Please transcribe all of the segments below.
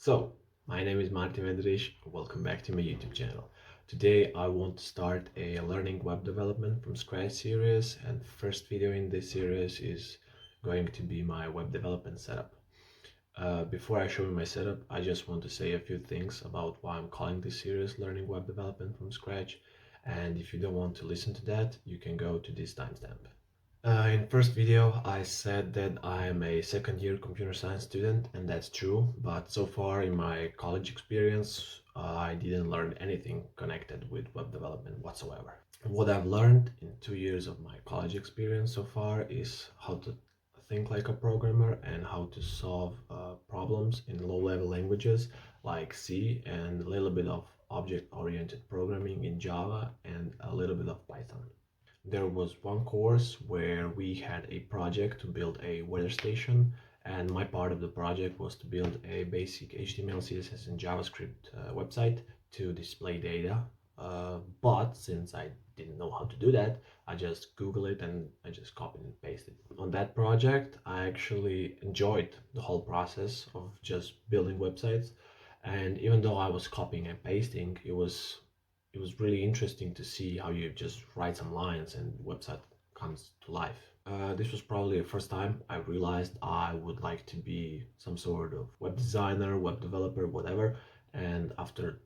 So, my name is Martin Medrish. Welcome back to my YouTube channel. Today I want to start a learning web development from scratch series, and first video in this series is going to be my web development setup. Before I show you my setup, I just want to say a few things about why I'm calling this series Learning Web Development from Scratch, and if you don't want to listen to that, you can go to this timestamp. In first video, I said that I am a second year computer science student, and that's true, but so far in my college experience, I didn't learn anything connected with web development whatsoever. What I've learned in 2 years of my college experience so far is how to think like a programmer and how to solve problems in low-level languages like C and a little bit of object-oriented programming in Java and a little bit of Python. There was one course where we had a project to build a weather station, and my part of the project was to build a basic HTML, CSS, and JavaScript website to display data. But since I didn't know how to do that, I just Google it and I just copied and pasted. On that project, I actually enjoyed the whole process of just building websites. And even though I was copying and pasting, it was really interesting to see how you just write some lines and the website comes to life. This was probably the first time I realized I would like to be some sort of web designer, web developer, whatever. And after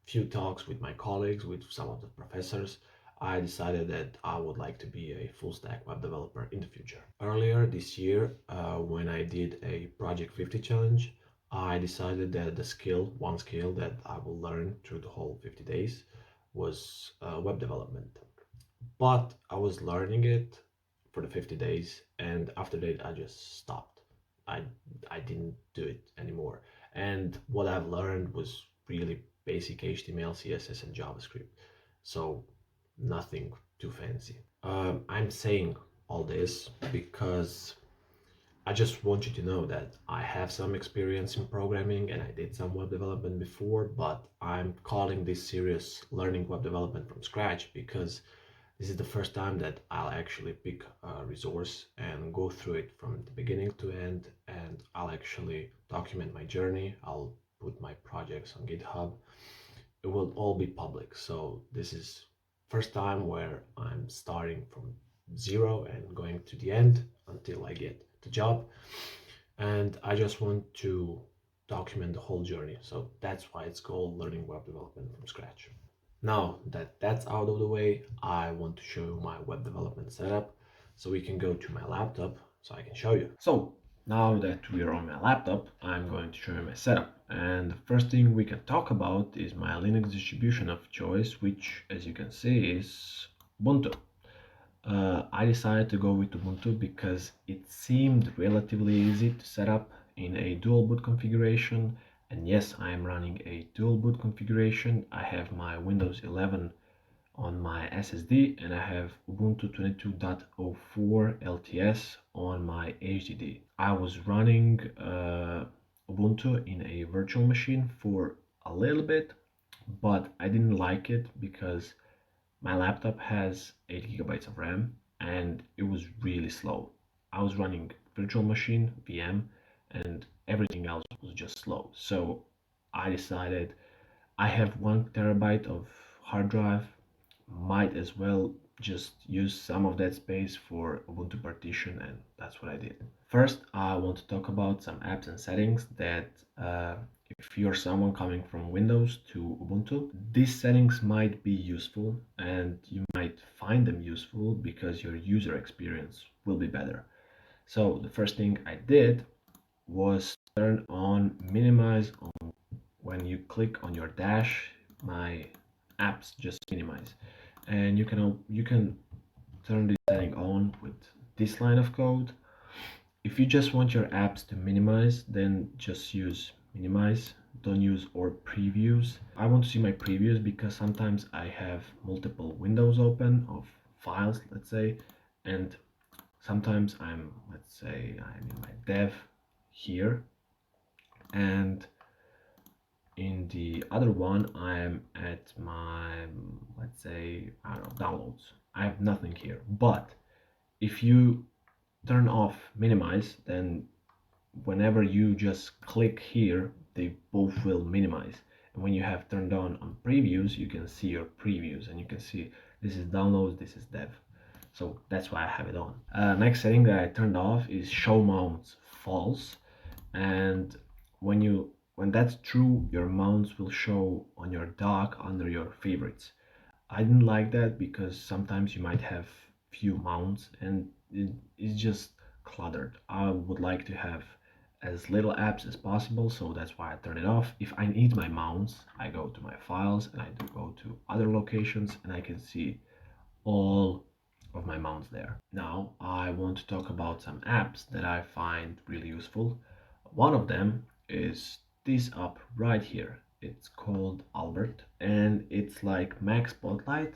few talks with my colleagues, with some of the professors, I decided that I would like to be a full stack web developer in the future. Earlier this year, when I did a Project 50 challenge, I decided that one skill that I will learn through the whole 50 days was web development. But I was learning it for the 50 days, and after that, I just stopped. I, I didn't do it anymore. And what I've learned was really basic HTML, CSS, and JavaScript. So nothing too fancy. I'm saying all this because I just want you to know that I have some experience in programming and I did some web development before, but I'm calling this series Learning Web Development from Scratch because this is the first time that I'll actually pick a resource and go through it from the beginning to end, and I'll actually document my journey. I'll put my projects on GitHub. It will all be public. So this is first time where I'm starting from zero and going to the end until I get the job. And I just want to document the whole journey. So that's why it's called Learning Web Development from Scratch. Now that that's out of the way, I want to show you my web development setup. So we can go to my laptop so I can show you. So now that we are on my laptop, I'm going to show you my setup. And the first thing we can talk about is my Linux distribution of choice, which, as you can see, is Ubuntu. I decided to go with Ubuntu because it seemed relatively easy to set up in a dual boot configuration. And yes, I am running a dual boot configuration. I have my Windows 11 on my SSD and I have Ubuntu 22.04 LTS on my HDD. I was running Ubuntu in a virtual machine for a little bit, but I didn't like it because my laptop has 8 gigabytes of RAM and it was really slow. I was running virtual machine, VM, and everything else was just slow. So I decided I have 1 terabyte of hard drive, might as well just use some of that space for Ubuntu partition, and that's what I did. First, I want to talk about some apps and settings that if you're someone coming from Windows to Ubuntu, these settings might be useful and you might find them useful because your user experience will be better. So the first thing I did was turn on minimize on when you click on your dash, my apps just minimize. And you can turn this setting on with this line of code. If you just want your apps to minimize, then just use minimize. Don't use or previews. I want to see my previews because sometimes I have multiple windows open of files, let's say, and sometimes let's say I'm in my dev here, and in the other one I'm at my, let's say, I don't know, downloads. I have nothing here. But if you turn off minimize, then whenever you just click here, they both will minimize. And when you have turned on previews, you can see your previews and you can see this is downloads, this is dev. So that's why I have it on. Next setting that I turned off is show mounts false. And when that's true, your mounts will show on your dock under your favorites. I didn't like that because sometimes you might have few mounts and it's just cluttered. I would like to have as little apps as possible, so that's why I turn it off. If I need my mounts, I go to my files and I do go to other locations and I can see all of my mounts there. Now I want to talk about some apps that I find really useful. One of them is this app right here. It's called Albert and it's like Mac Spotlight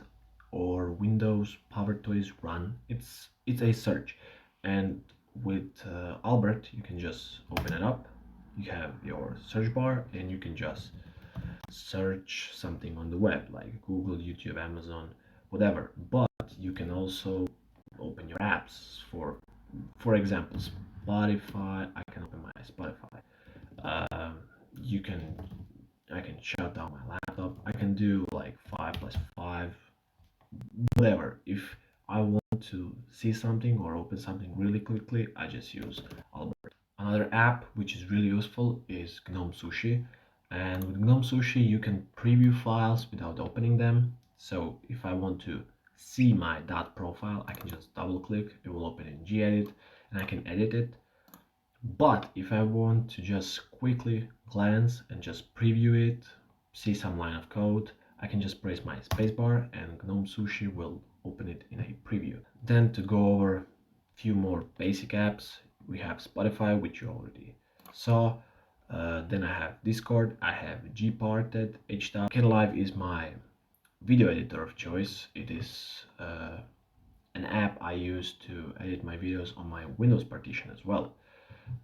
or Windows PowerToys Run. It's a search, and with Albert you can just open it up. You have your search bar and you can just search something on the web like Google, YouTube, Amazon, whatever. But you can also open your apps for example, Spotify. I can open my Spotify. You can I can shut down my laptop. I can do like 5+5, whatever. If I want to see something or open something really quickly, I just use Albert. Another app which is really useful is GNOME Sushi. And with GNOME Sushi, you can preview files without opening them. So if I want to see my dot profile, I can just double click, it will open in gedit and I can edit it. But if I want to just quickly glance and just preview it, see some line of code, I can just press my spacebar and GNOME Sushi will open it in a preview. Then to go over a few more basic apps, we have Spotify, which you already saw. Then I have Discord, I have Gparted, HTAP. Kdenlive is my video editor of choice. It is an app I use to edit my videos on my Windows partition as well.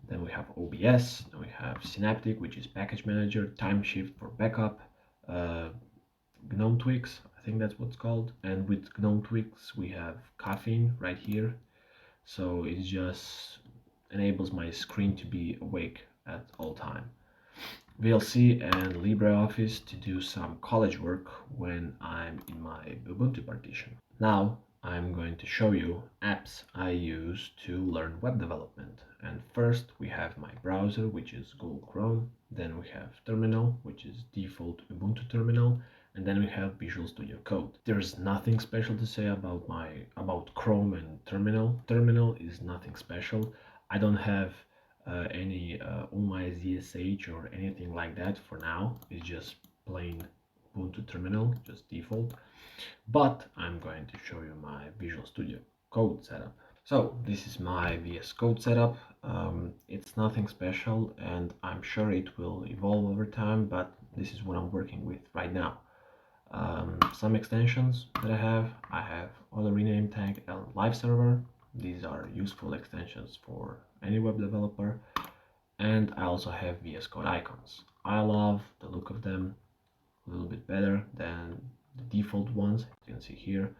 Then we have OBS, then we have Synaptic, which is package manager, Timeshift for backup, GNOME Tweaks, I think that's what's called. And with GNOME Tweaks, we have Caffeine right here. So it just enables my screen to be awake at all time. VLC and LibreOffice to do some college work when I'm in my Ubuntu partition. Now I'm going to show you apps I use to learn web development. And first we have my browser, which is Google Chrome. Then we have Terminal, which is default Ubuntu terminal. And then we have Visual Studio Code. There's nothing special to say about Chrome and Terminal. Terminal is nothing special. I don't have any OMI ZSH or anything like that for now. It's just plain Ubuntu terminal, just default. But I'm going to show you my Visual Studio Code setup. So this is my VS Code setup. It's nothing special and I'm sure it will evolve over time, but this is what I'm working with right now. Some extensions that I have auto rename tag and live server. These are useful extensions for any web developer. And I also have VS Code icons. I love the look of them, a little bit better than the default ones. You can see here,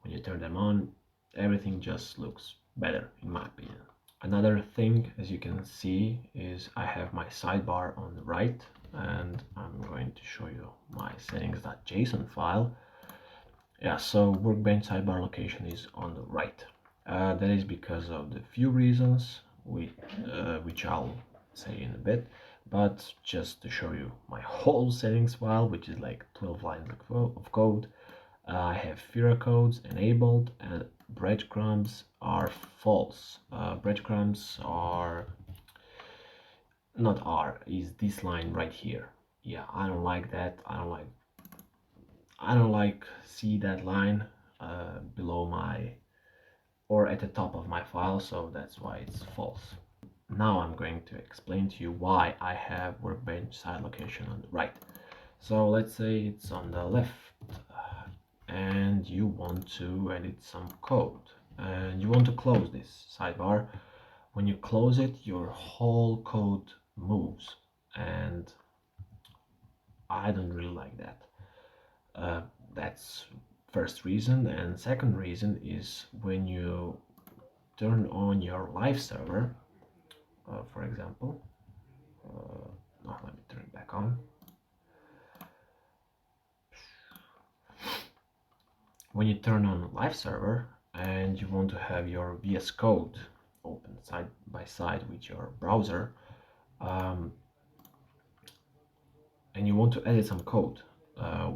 when you turn them on, everything just looks better in my opinion. Another thing, as you can see, is I have my sidebar on the right, and I'm going to show you my settings.json file. Yeah, so workbench sidebar location is on the right. That is because of the few reasons which I'll say in a bit, but just to show you my whole settings file, which is like 12 lines of code. I have Fira codes enabled and breadcrumbs are false. Breadcrumbs are not are, is this line right here. Yeah, I don't like that. I don't like see that line below my or at the top of my file, so that's why it's false. Now I'm going to explain to you why I have workbench side location on the right. So let's say it's on the left and you want to edit some code and you want to close this sidebar. When you close it, your whole code moves, and I don't really like that. That's first reason, and second reason is when you turn on your live server, for example, let me turn on. When you turn on live server and you want to have your VS Code open side by side with your browser, and you want to edit some code,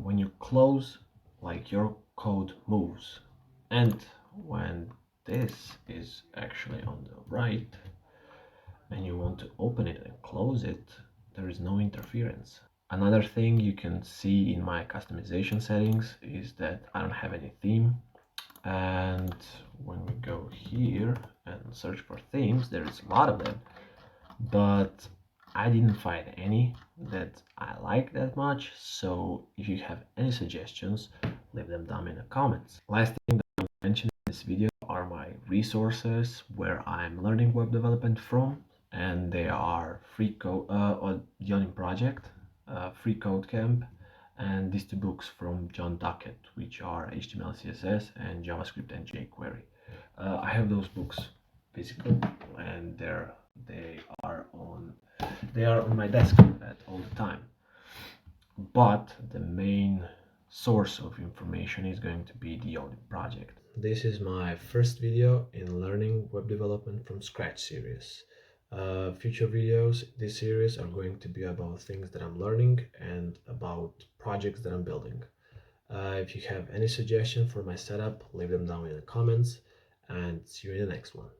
when you close, like, your code moves, and when this is actually on the right and you want to open it and close it, there is no interference. Another thing you can see in my customization settings is that I don't have any theme, and when we go here and search for themes, there is a lot of them, but I didn't find any that I like that much. So if you have any suggestions, leave them down in the comments. Last thing that I mentioned in this video are my resources where I'm learning web development from, and they are Free Code or the Onin Project, Free Code Camp, and these two books from John Duckett, which are HTML, CSS, and JavaScript and jQuery. I have those books physical, and they are on my desk at all the time. But the main source of information is going to be the Onin project. This is my first video in learning web development from scratch series. Future videos in this series are going to be about things that I'm learning and about projects that I'm building. If you have any suggestion for my setup, leave them down in the comments, and see you in the next one.